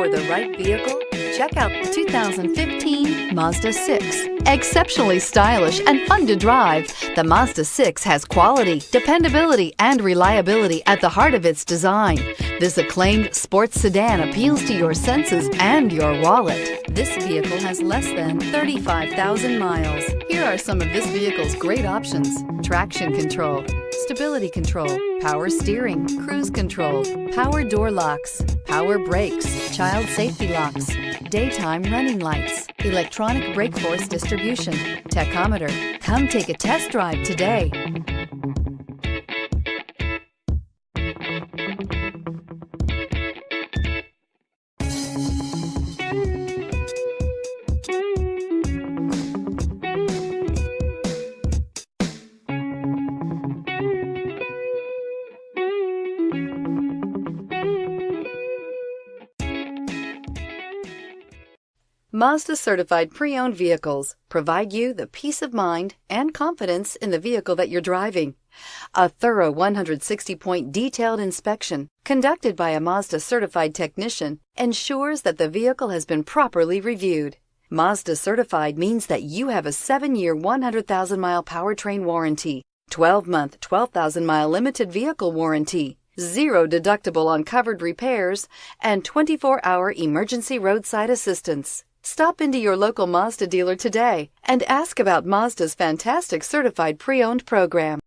for the right vehicle? Check out the 2015 Mazda 6. Exceptionally stylish and fun to drive, the Mazda 6 has quality, dependability, and reliability at the heart of its design. This acclaimed sports sedan appeals to your senses and your wallet. This vehicle has less than 35,000 miles. Here are some of this vehicle's great options: traction control, stability control, power steering, cruise control, power door locks, power brakes, child safety locks, daytime running lights, electronic brake force distribution, tachometer. Come take a test drive today. Mazda certified pre-owned vehicles provide you the peace of mind and confidence in the vehicle that you're driving. A thorough 160-point detailed inspection conducted by a Mazda certified technician ensures that the vehicle has been properly reviewed. Mazda certified means that you have a 7-year, 100,000-mile powertrain warranty, 12-month, 12,000-mile limited vehicle warranty, 0 deductible on covered repairs, and 24-hour emergency roadside assistance. Stop into your local Mazda dealer today and ask about Mazda's fantastic certified pre-owned program.